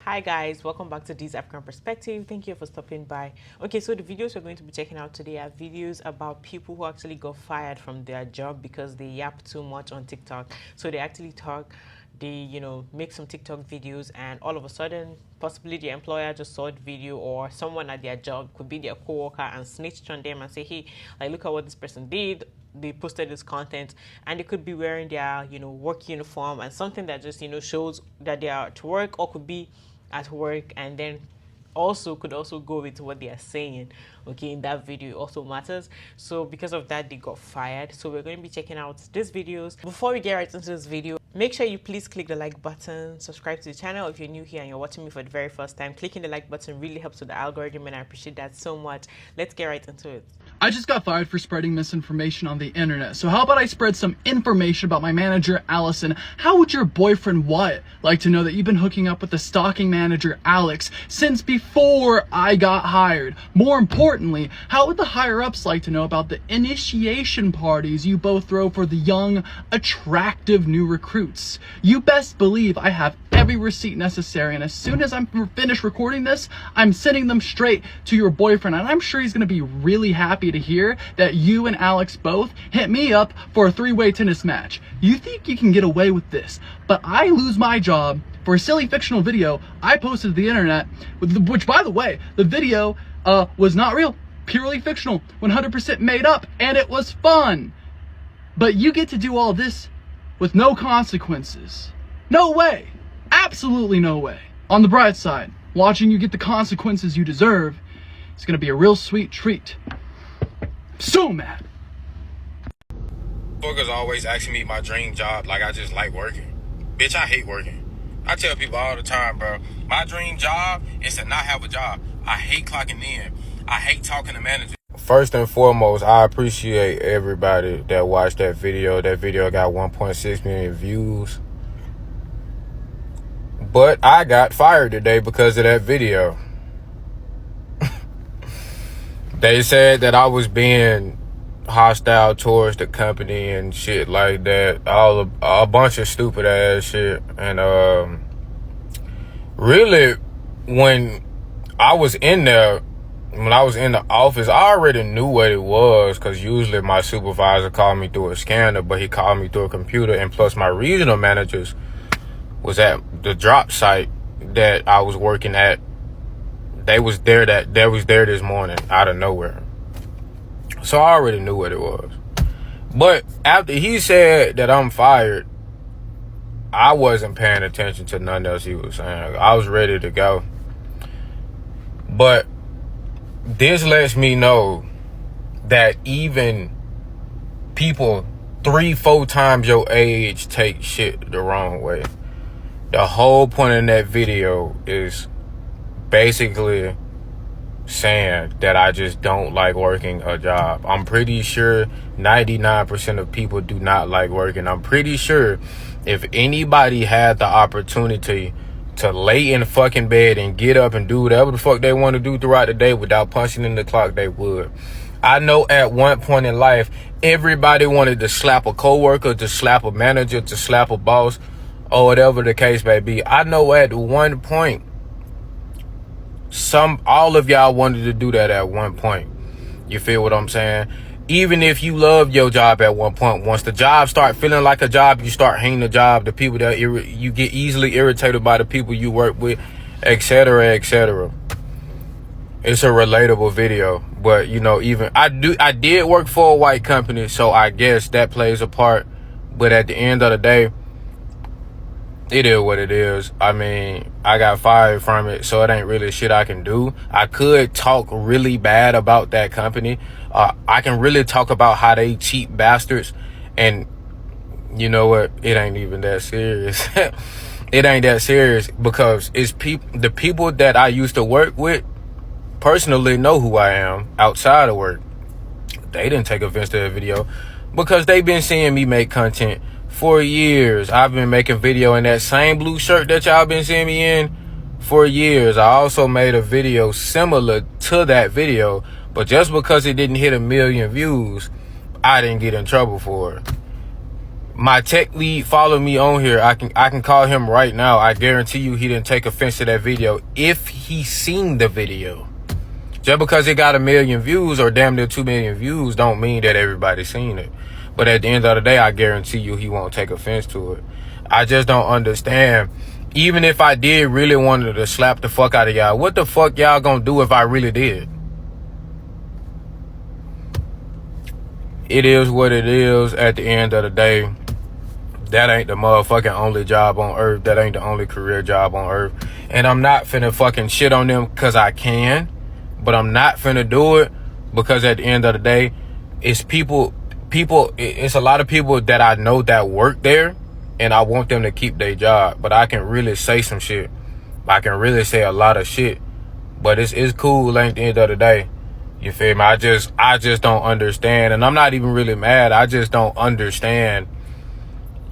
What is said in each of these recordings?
Hi guys, welcome back to this African Perspective. Thank you for stopping by. Okay, so the videos we're going to be checking out today are videos about people who actually got fired from their job because they yap too much on TikTok. So they actually talk, they make some TikTok videos, and all of a sudden possibly the employer just saw the video, or someone at their job, could be their coworker, and snitched on them and say, hey, like, look at what this person did. They posted this content, and they could be wearing their work uniform and something that just shows that they are at work, or could be at work and then could also go with what they are saying, okay, in that video. It also matters. So because of that, they got fired. So we're going to be checking out these videos. Before we get right into this video, make sure you please click the like button, subscribe to the channel if you're new here and you're watching me for the very first time. Clicking the like button really helps with the algorithm, and I appreciate that so much. Let's get right into it. I just got fired for spreading misinformation on the internet. So how about I spread some information about my manager, Allison? How would your boyfriend, Wyatt, like to know that you've been hooking up with the stalking manager, Alex, since before I got hired? More importantly, how would the higher-ups like to know about the initiation parties you both throw for the young, attractive new recruits? You best believe I have every receipt necessary, and as soon as I'm finished recording this, I'm sending them straight to your boyfriend, and I'm sure he's going to be really happy to hear that you and Alex both hit me up for a three-way tennis match. You think you can get away with this, but I lose my job for a silly fictional video I posted to the internet, which, by the way, the video was not real, purely fictional, 100% made up, and it was fun. But you get to do all this with no consequences. No way. Absolutely no way. On the bright side, watching you get the consequences you deserve is going to be a real sweet treat. So mad. Motherfuckers always asking me my dream job like I just like working. Bitch, I hate working. I tell people all the time, bro, my dream job is to not have a job. I hate clocking in. I hate talking to managers. First and foremost, I appreciate everybody that watched that video. That video got 1.6 million views. But I got fired today because of that video. They said that I was being hostile towards the company and shit like that. A bunch of stupid ass shit. And really, when I was in there, when I was in the office, I already knew what it was, because usually my supervisor called me through a scanner, but he called me through a computer. And plus my regional managers was at the drop site that I was working at. They was there this morning out of nowhere. So I already knew what it was. But after he said that I'm fired, I wasn't paying attention to nothing else he was saying. I was ready to go. But this lets me know that even people 3-4 times your age take shit the wrong way. The whole point in that video is basically saying that I just don't like working a job. I'm pretty sure 99% of people do not like working. I'm pretty sure if anybody had the opportunity to lay in fucking bed and get up and do whatever the fuck they want to do throughout the day without punching in the clock, they would. I know at one point in life, everybody wanted to slap a coworker, to slap a manager, to slap a boss, or whatever the case may be. I know at one point, all of y'all wanted to do that at one point. You feel what I'm saying? Even if you loved your job at one point, once the job start feeling like a job, you start hating the job, the people that you get easily irritated by the people you work with, etc., etc. It's a relatable video, but even I did work for a white company, so I guess that plays a part. But at the end of the day, it is what it is. I mean, I got fired from it, so it ain't really shit I can do. I could talk really bad about that company. I can really talk about how they cheap bastards. And you know what? It ain't even that serious. It ain't that serious, because it's the people that I used to work with personally know who I am outside of work. They didn't take offense to the video because they've been seeing me make content for years. I've been making video in that same blue shirt that y'all been seeing me in for years. I also made a video similar to that video, but just because it didn't hit 1 million views, I didn't get in trouble for it. My tech lead followed me on here. I can call him right now. I guarantee you he didn't take offense to that video if he seen the video. Just because it got 1 million views or damn near 2 million views don't mean that everybody's seen it. But at the end of the day, I guarantee you he won't take offense to it. I just don't understand. Even if I did really wanted to slap the fuck out of y'all, what the fuck y'all gonna do if I really did? It is what it is at the end of the day. That ain't the motherfucking only job on earth. That ain't the only career job on earth. And I'm not finna fucking shit on them because I can. But I'm not finna do it because at the end of the day, it's it's a lot of people that I know that work there. And I want them to keep their job. But I can really say some shit. I can really say a lot of shit. But it's cool at the end of the day. You feel me? I just don't understand. And I'm not even really mad. I just don't understand.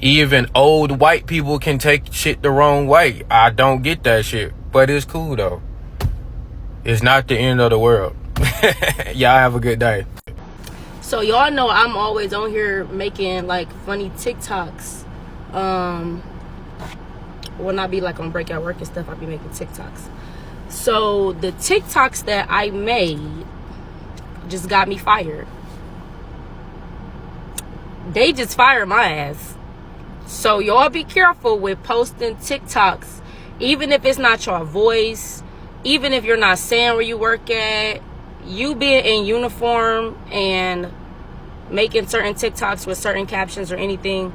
Even old white people can take shit the wrong way. I don't get that shit. But it's cool though. It's not the end of the world. Y'all have a good day. So y'all know I'm always on here making like funny TikToks. When I be like on breakout work and stuff, I be making TikToks. So the TikToks that I made just got me fired. They just fired my ass. So y'all be careful with posting TikToks, even if it's not your voice, even if you're not saying where you work at. You being in uniform and making certain TikToks with certain captions or anything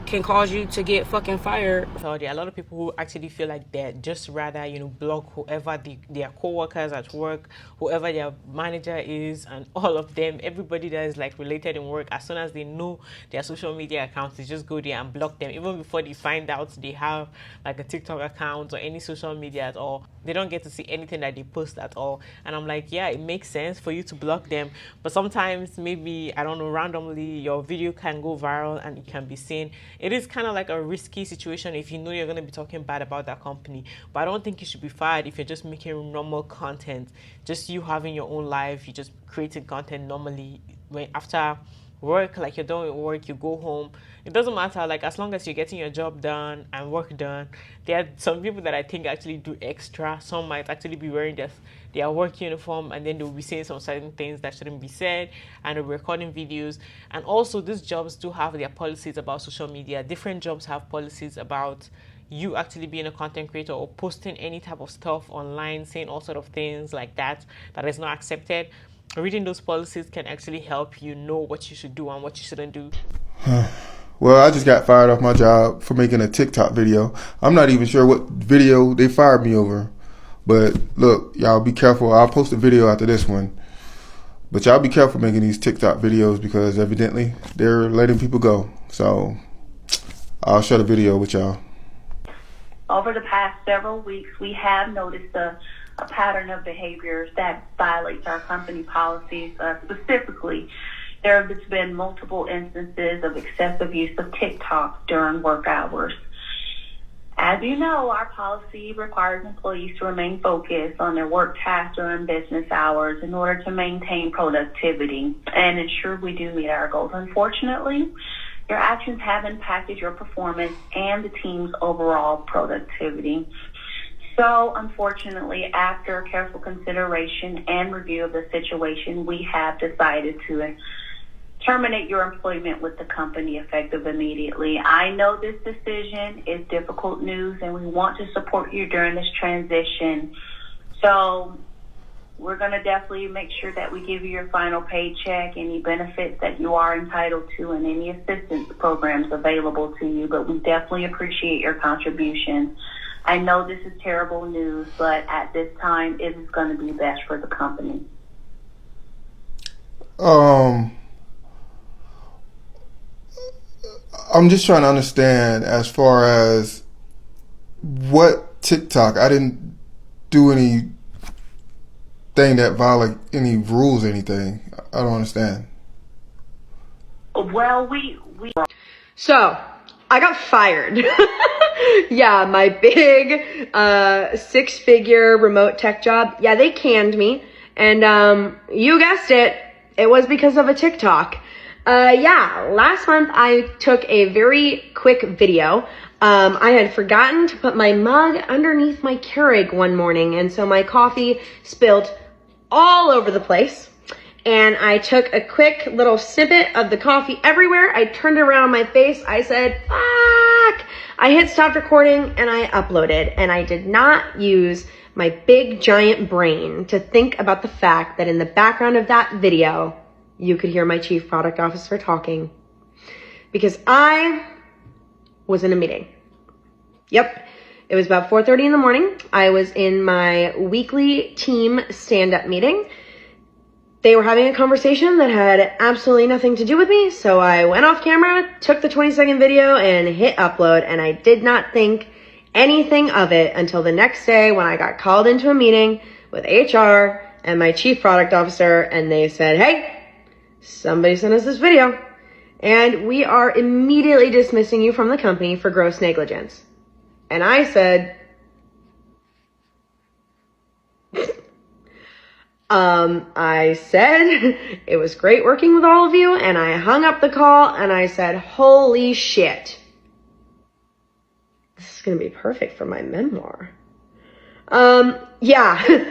can cause you to get fucking fired. So there are a lot of people who actually feel like they're just rather, block whoever their co-workers at work, whoever their manager is, and all of them, everybody that is like related in work. As soon as they know their social media accounts, they just go there and block them, even before they find out they have like a TikTok account or any social media at all. They don't get to see anything that they post at all. And I'm like, yeah, it makes sense for you to block them, but sometimes maybe, I don't know, randomly your video can go viral and it can be seen. It is kind of like a risky situation if you know you're going to be talking bad about that company. But I don't think you should be fired if you're just making normal content, just you having your own life, you just creating content normally. When after work, like you're done with work, you go home, it doesn't matter, like as long as you're getting your job done and work done. There are some people that I think actually do extra. Some might actually be wearing their work uniform, and then they'll be saying some certain things that shouldn't be said, and they're recording videos. And also these jobs do have their policies about social media. Different jobs have policies about you actually being a content creator or posting any type of stuff online, saying all sort of things like that is not accepted. Reading those policies can actually help you know what you should do and what you shouldn't do. Well, I just got fired off my job for making a TikTok video. I'm not even sure what video they fired me over. But look, y'all be careful. I'll post a video after this one. But y'all be careful making these TikTok videos because evidently they're letting people go. So I'll share the video with y'all. Over the past several weeks, we have noticed a pattern of behaviors that violates our company policies. Specifically, there have been multiple instances of excessive use of TikTok during work hours. As you know, our policy requires employees to remain focused on their work tasks during business hours in order to maintain productivity and ensure we do meet our goals. Unfortunately, your actions have impacted your performance and the team's overall productivity. So, unfortunately, after careful consideration and review of the situation, we have decided to terminate your employment with the company effective immediately. I know this decision is difficult news, and we want to support you during this transition. So, we're going to definitely make sure that we give you your final paycheck, any benefits that you are entitled to, and any assistance programs available to you. But we definitely appreciate your contribution. I know this is terrible news, but at this time, it is going to be best for the company. I'm just trying to understand as far as what TikTok. I didn't do anything that violate any rules or anything. I don't understand. Well, So, I got fired. Yeah, my big 6-figure remote tech job. Yeah, they canned me. And you guessed it, it was because of a TikTok. Yeah, last month I took a very quick video. I had forgotten to put my mug underneath my Keurig one morning, and so my coffee spilled all over the place. And I took a quick little snippet of the coffee everywhere. I turned it around on my face. I said, fuck. I hit stop recording and I uploaded. And I did not use my big giant brain to think about the fact that in the background of that video, you could hear my chief product officer talking. Because I was in a meeting. Yep. It was about 4:30 in the morning. I was in my weekly team stand-up meeting. They were having a conversation that had absolutely nothing to do with me, so I went off camera, took the 20-second video, and hit upload, and I did not think anything of it until the next day when I got called into a meeting with HR and my chief product officer, and they said, hey, somebody sent us this video, and we are immediately dismissing you from the company for gross negligence. And I said, it was great working with all of you, and I hung up the call and I said, holy shit. This is going to be perfect for my memoir. Yeah.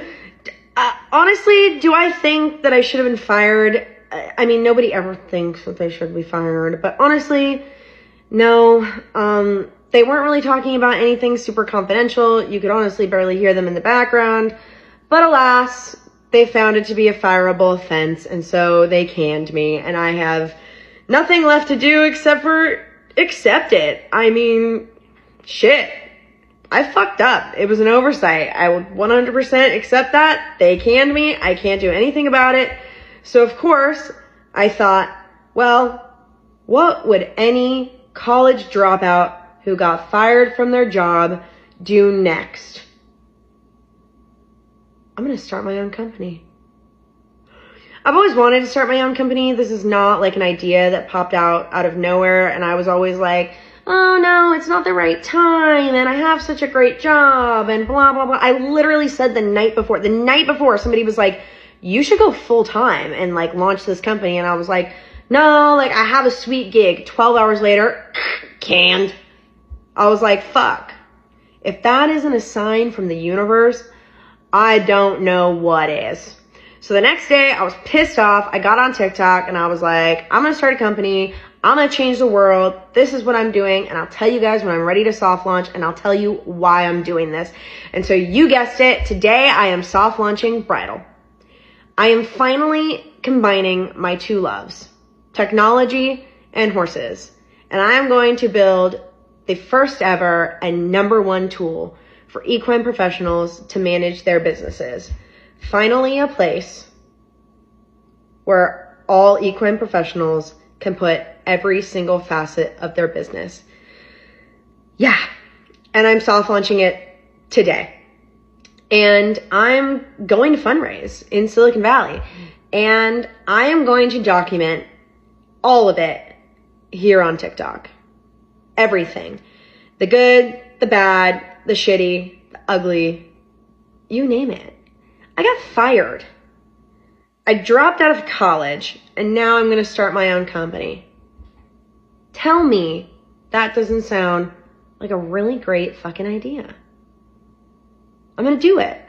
Honestly, do I think that I should have been fired? I mean, nobody ever thinks that they should be fired, but honestly, no. They weren't really talking about anything super confidential. You could honestly barely hear them in the background, but alas, they found it to be a fireable offense, and so they canned me, and I have nothing left to do except for accept it. I mean, shit. I fucked up. It was an oversight. I would 100% accept that. They canned me. I can't do anything about it. So, of course, I thought, well, what would any college dropout who got fired from their job do next? I'm going to start my own company. I've always wanted to start my own company. This is not like an idea that popped out of nowhere. And I was always like, oh no, it's not the right time. And I have such a great job and blah, blah, blah. I literally said the night before somebody was like, you should go full time and like launch this company. And I was like, no, like I have a sweet gig. 12 hours later, canned. I was like, fuck. If that isn't a sign from the universe, I don't know what is. So the next day I was pissed off. I got on TikTok and I was like, I'm going to start a company. I'm going to change the world. This is what I'm doing. And I'll tell you guys when I'm ready to soft launch, and I'll tell you why I'm doing this. And so you guessed it. Today I am soft launching bridal. I am finally combining my two loves, technology and horses. And I am going to build the first ever and #1 tool for equine professionals to manage their businesses. Finally, a place where all equine professionals can put every single facet of their business. Yeah. And I'm soft launching it today. And I'm going to fundraise in Silicon Valley. And I am going to document all of it here on TikTok. Everything. The good, the bad, the shitty, the ugly, you name it. I got fired. I dropped out of college, and now I'm going to start my own company. Tell me that doesn't sound like a really great fucking idea. I'm going to do it.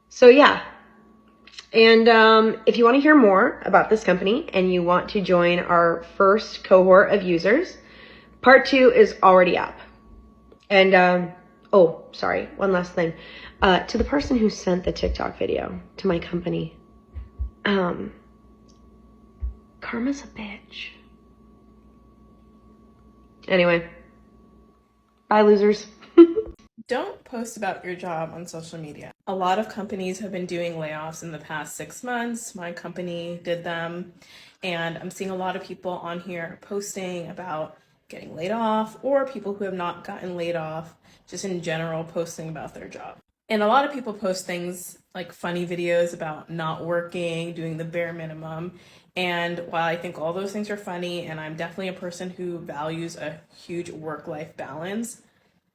So yeah. And if you want to hear more about this company and you want to join our first cohort of users, part 2 is already up. And, oh, sorry, one last thing. To the person who sent the TikTok video to my company, karma's a bitch. Anyway, bye losers. Don't post about your job on social media. A lot of companies have been doing layoffs in the past 6 months. My company did them, and I'm seeing a lot of people on here posting about getting laid off, or people who have not gotten laid off, just in general posting about their job. And a lot of people post things like funny videos about not working, doing the bare minimum. And while I think all those things are funny, and I'm definitely a person who values a huge work-life balance,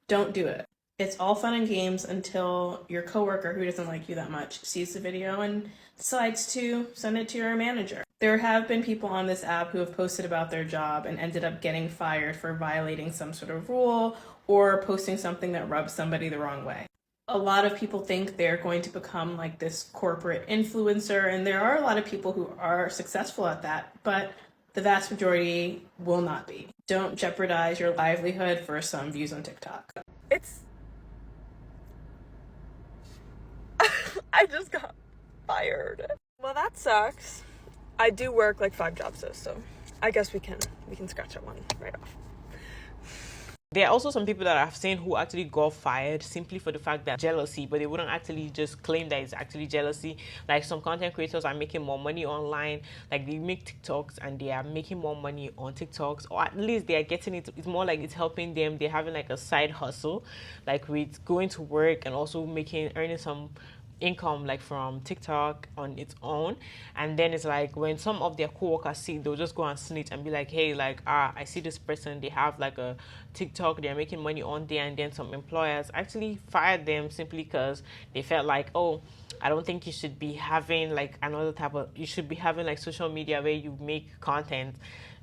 don't do it. It's all fun and games until your coworker who doesn't like you that much sees the video and decides to send it to your manager. There have been people on this app who have posted about their job and ended up getting fired for violating some sort of rule or posting something that rubs somebody the wrong way. A lot of people think they're going to become like this corporate influencer, and there are a lot of people who are successful at that, but the vast majority will not be. Don't jeopardize your livelihood for some views on TikTok. I just got fired. Well, that sucks. I do work like 5 jobs though, so I guess we can scratch that one right off. There are also some people that I've seen who actually got fired simply for the fact that jealousy, but they wouldn't actually just claim that it's actually jealousy. Like some content creators are making more money online, like they make TikToks and they are making more money on TikToks, or at least they are getting it. It's more like it's helping them. They're having like a side hustle, like with going to work and also earning some income like from TikTok on its own. And then it's like when some of their co-workers see it, they'll just go and snitch and be like, hey, like I see this person, they have like a TikTok, they're making money on there. And then some employers actually fired them simply because they felt like, oh, I don't think you should be having like you should be having like social media where you make content.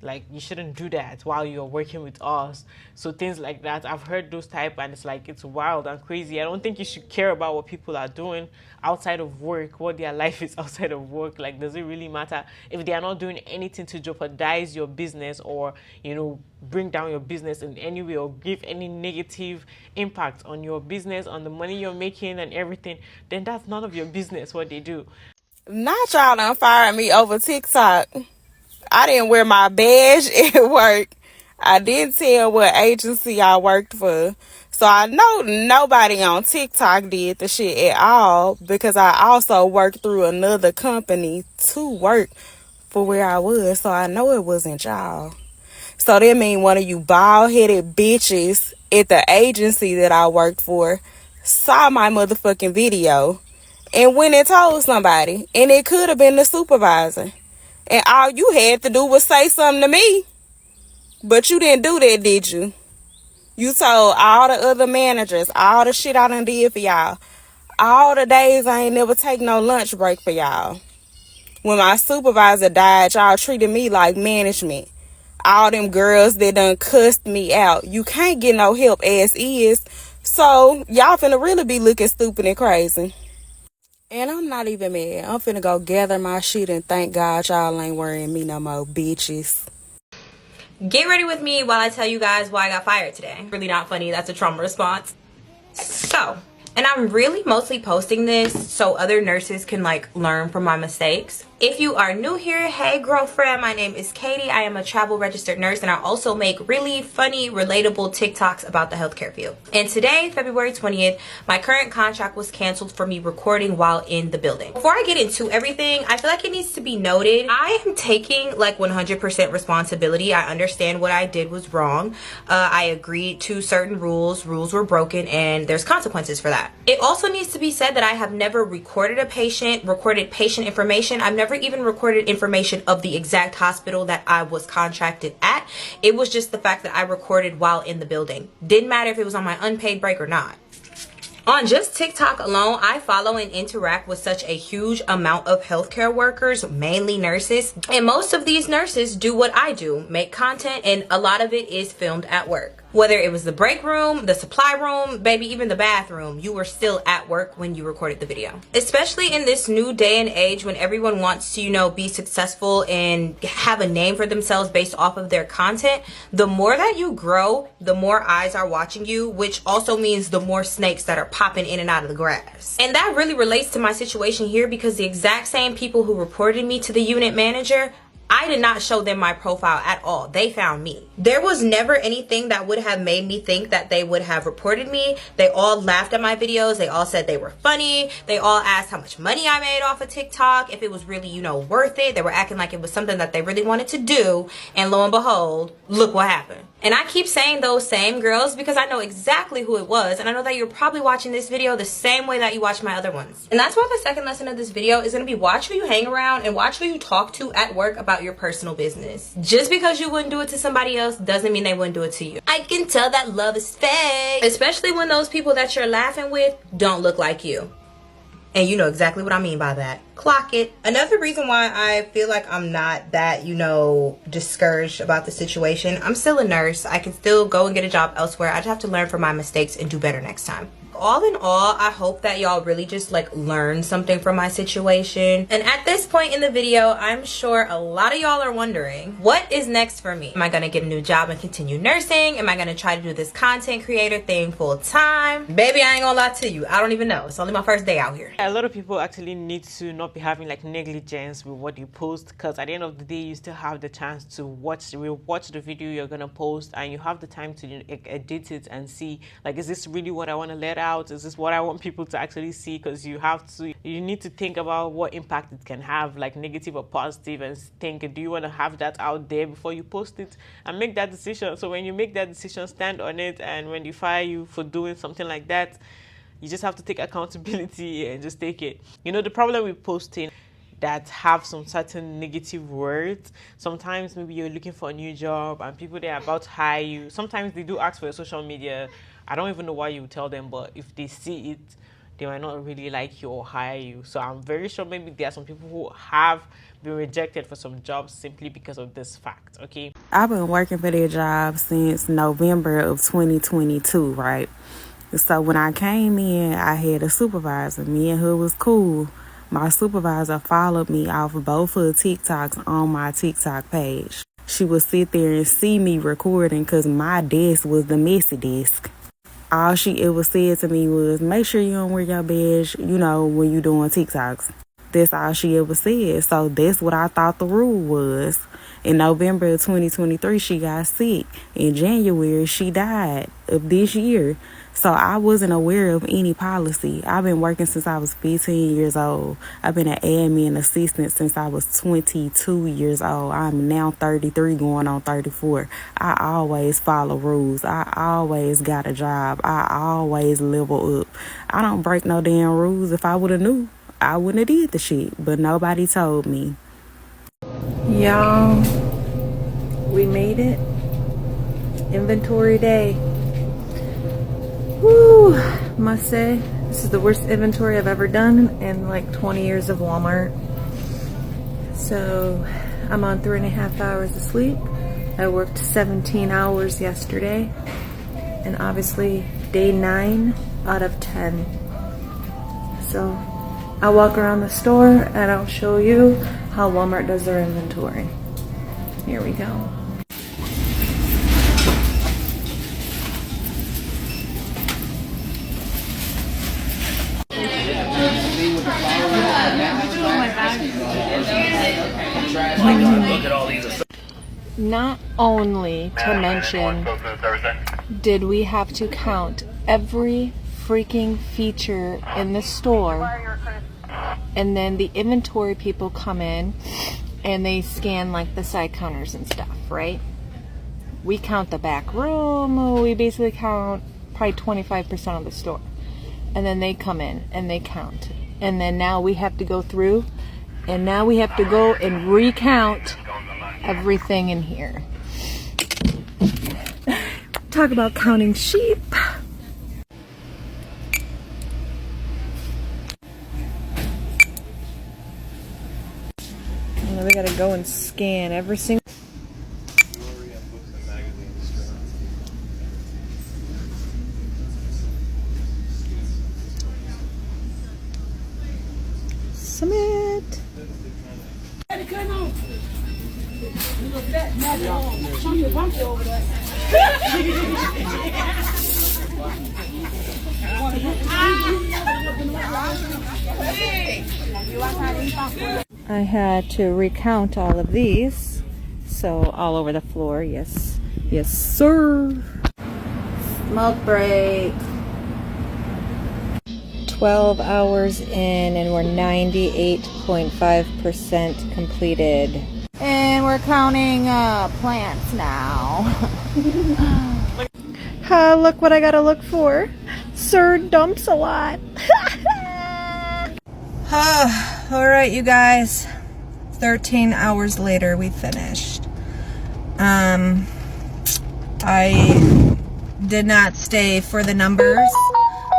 Like you shouldn't do that while you're working with us. So things like that, I've heard those type, and it's like, it's wild and crazy. I don't think you should care about what people are doing outside of work, what their life is outside of work. Like, does it really matter if they are not doing anything to jeopardize your business or, you know, bring down your business in any way or give any negative impact on your business, on the money you're making and everything? Then that's none of your business what they do. Not y'all done fired me over TikTok. I didn't wear my badge at work. I didn't tell what agency I worked for. So I know nobody on TikTok did the shit at all, because I also worked through another company to work for where I was. So I know it wasn't y'all. So that mean one of you bald-headed bitches at the agency that I worked for saw my motherfucking video and went and told somebody. And it could have been the supervisor. And all you had to do was say something to me. But you didn't do that, did you? You told all the other managers, all the shit I done did for y'all. All the days I ain't never take no lunch break for y'all. When my supervisor died, y'all treated me like management. All them girls that done cussed me out. You can't get no help as is. So y'all finna really be looking stupid and crazy. And I'm not even mad. I'm finna go gather my shit and thank God y'all ain't worrying me no more, bitches. Get ready with me while I tell you guys why I got fired today. Really not funny. That's a trauma response. So, and I'm really mostly posting this so other nurses can like learn from my mistakes. If you are new here, hey girlfriend, my name is Katie. I am a travel registered nurse, and I also make really funny, relatable TikToks about the healthcare field. And today, February 20th, my current contract was canceled for me recording while in the building. Before I get into everything, I feel like it needs to be noted, I am taking like 100% responsibility. I understand what I did was wrong. I agreed to certain rules. Rules were broken, and there's consequences for that. It also needs to be said that I have never recorded patient information. I've never even recorded information of the exact hospital that I was contracted at. It was just the fact that I recorded while in the building. Didn't matter if it was on my unpaid break or not. On just TikTok alone, I follow and interact with such a huge amount of healthcare workers, mainly nurses. And most of these nurses do what I do, make content, and a lot of it is filmed at work. Whether it was the break room, the supply room, baby, even the bathroom, you were still at work when you recorded the video. Especially in this new day and age when everyone wants to, you know, be successful and have a name for themselves based off of their content, the more that you grow, the more eyes are watching you, which also means the more snakes that are popping in and out of the grass. And that really relates to my situation here, because the exact same people who reported me to the unit manager, I did not show them my profile at all. They found me. There was never anything that would have made me think that they would have reported me. They all laughed at my videos. They all said they were funny. They all asked how much money I made off of TikTok, if it was really, you know, worth it. They were acting like it was something that they really wanted to do. And lo and behold, look what happened. And I keep saying those same girls because I know exactly who it was. And I know that you're probably watching this video the same way that you watch my other ones. And that's why the second lesson of this video is going to be watch who you hang around and watch who you talk to at work about your personal business. Just because you wouldn't do it to somebody else doesn't mean they wouldn't do it to you. I can tell that love is fake. Especially when those people that you're laughing with don't look like you. And you know exactly what I mean by that. Clock it. Another reason why I feel like I'm not that, you know, discouraged about the situation. I'm still a nurse. I can still go and get a job elsewhere. I just have to learn from my mistakes and do better next time. All in all, I hope that y'all really just like learn something from my situation. And at this point in the video, I'm sure a lot of y'all are wondering, what is next for me? Am I gonna get a new job and continue nursing? Am I gonna try to do this content creator thing full time? Baby, I ain't gonna lie to you. I don't even know. It's only my first day out here. A lot of people actually need to not be having like negligence with what you post, because at the end of the day, you still have the chance to watch the video you're gonna post, and you have the time to, you know, edit it and see, like, is this really what I want to let out? Is this what I want people to actually see? Because you need to think about what impact it can have, like negative or positive, and think, do you want to have that out there before you post it, and make that decision. So when you make that decision, stand on it, and when they fire you for doing something like that, you just have to take accountability and just take it. You know, the problem with posting that have some certain negative words, sometimes maybe you're looking for a new job and people, they're about to hire you. Sometimes they do ask for your social media. I don't even know why you tell them, but if they see it, they might not really like you or hire you. So I'm very sure maybe there are some people who have been rejected for some jobs simply because of this fact, okay? I've been working for that job since November of 2022, right? So when I came in, I had a supervisor. Me and her was cool. My supervisor followed me off of both of the TikToks on my TikTok page. She would sit there and see me recording because my desk was the messy desk. All she ever said to me was, make sure you don't wear your badge, you know, when you doing TikToks. That's all she ever said. So that's what I thought the rule was. In November of 2023, she got sick. In January, she died of this year. So I wasn't aware of any policy. I've been working since I was 15 years old. I've been an admin assistant since I was 22 years old. I'm now 33 going on 34. I always follow rules. I always got a job. I always level up. I don't break no damn rules. If I would have knew, I wouldn't have did the shit. But nobody told me. Y'all, we made it. Inventory day. Woo! Must say, this is the worst inventory I've ever done in like 20 years of Walmart. So I'm on 3.5 hours of sleep. I worked 17 hours yesterday, and obviously day 9 out of 10. So I'll walk around the store and I'll show you how Walmart does their inventory. Here we go. Not only to mention did we have to count every freaking feature in the store, and then the inventory people come in and they scan like the side counters and stuff, right? We count the back room. We basically count probably 25% of the store, and then they come in and they count, and then now we have to go through, and now we have to go and recount everything in here. Talk about counting sheep. We gotta go and scan every single. Submit. I had to recount all of these, so all over the floor. Yes, yes, sir. Smoke break. 12 hours in, and we're 98.5% completed. And we're counting plants now. Look what I gotta look for. Sir dumps a lot. Alright, you guys. 13 hours later, we finished. I did not stay for the numbers,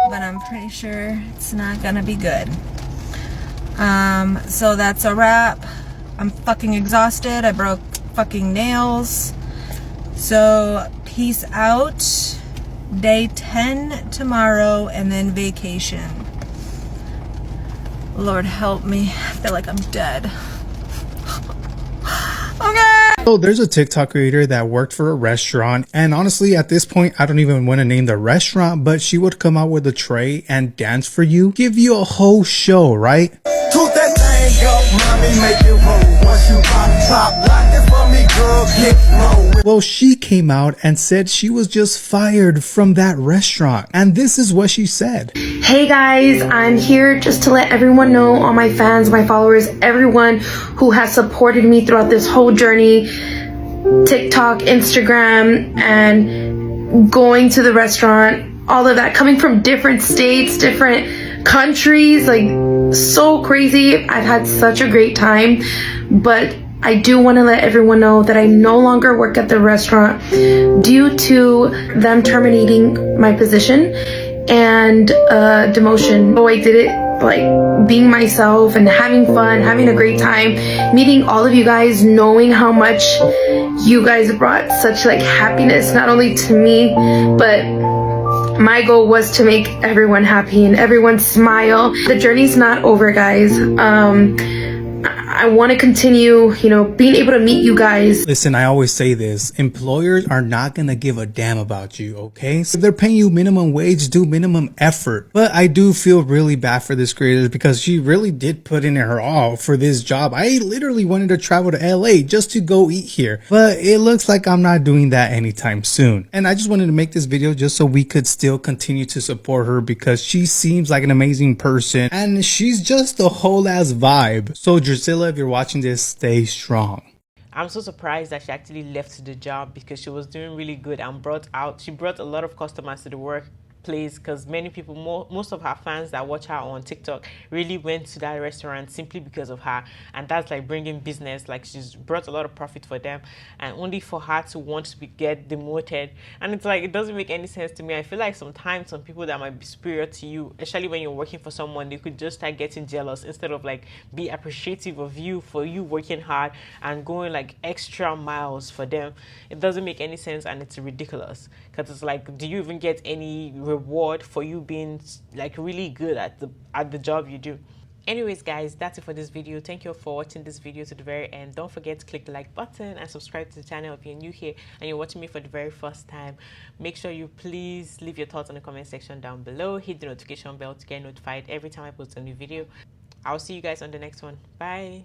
but I'm pretty sure it's not gonna be good. So that's a wrap. I'm fucking exhausted. I broke fucking nails. So peace out. Day 10 tomorrow and then vacation. Lord help me. I feel like I'm dead. Okay. So there's a TikTok creator that worked for a restaurant, and honestly at this point I don't even want to name the restaurant, but she would come out with a tray and dance for you, give you a whole show, right? Toot that thing up, mommy, make it roll. Once you pop, lock it for me, girl, get low. Well, she came out and said she was just fired from that restaurant, and this is what she said. Hey guys, I'm here just to let everyone know, all my fans, my followers, everyone who has supported me throughout this whole journey, TikTok, Instagram, and going to the restaurant, all of that, coming from different states, different countries, like so crazy. I've had such a great time, but I do want to let everyone know that I no longer work at the restaurant due to them terminating my position and demotion. So I did it like being myself and having fun, having a great time, meeting all of you guys, knowing how much you guys brought such like happiness, not only to me, but my goal was to make everyone happy and everyone smile. The journey's not over, guys. I want to continue, you know, being able to meet you guys. Listen, I always say this, employers are not gonna give a damn about you, okay? So if they're paying you minimum wage, do minimum effort. But I do feel really bad for this creator because she really did put in her all for this job. I literally wanted to travel to LA just to go eat here, but it looks like I'm not doing that anytime soon. And I just wanted to make this video just so we could still continue to support her because she seems like an amazing person and she's just a whole ass vibe. So Drusilla, if you're watching this, stay strong. I'm so surprised that she actually left the job because she was doing really good and she brought a lot of customers to the workplace because many people, most of her fans that watch her on TikTok really went to that restaurant simply because of her, and that's like bringing business. Like she's brought a lot of profit for them, and only for her to want to get demoted. And it's like, it doesn't make any sense to me. I feel like sometimes some people that might be superior to you, especially when you're working for someone, they could just start getting jealous instead of like be appreciative of you for you working hard and going like extra miles for them. It doesn't make any sense, and it's ridiculous because it's like, do you even get any reward for you being like really good at the job you do? Anyways guys, that's it for this video. Thank you for watching this video to the very end. Don't forget to click the like button and subscribe to the channel if you're new here and you're watching me for the very first time. Make sure you please leave your thoughts in the comment section down below. Hit the notification bell to get notified every time I post a new video. I'll see you guys on the next one. Bye.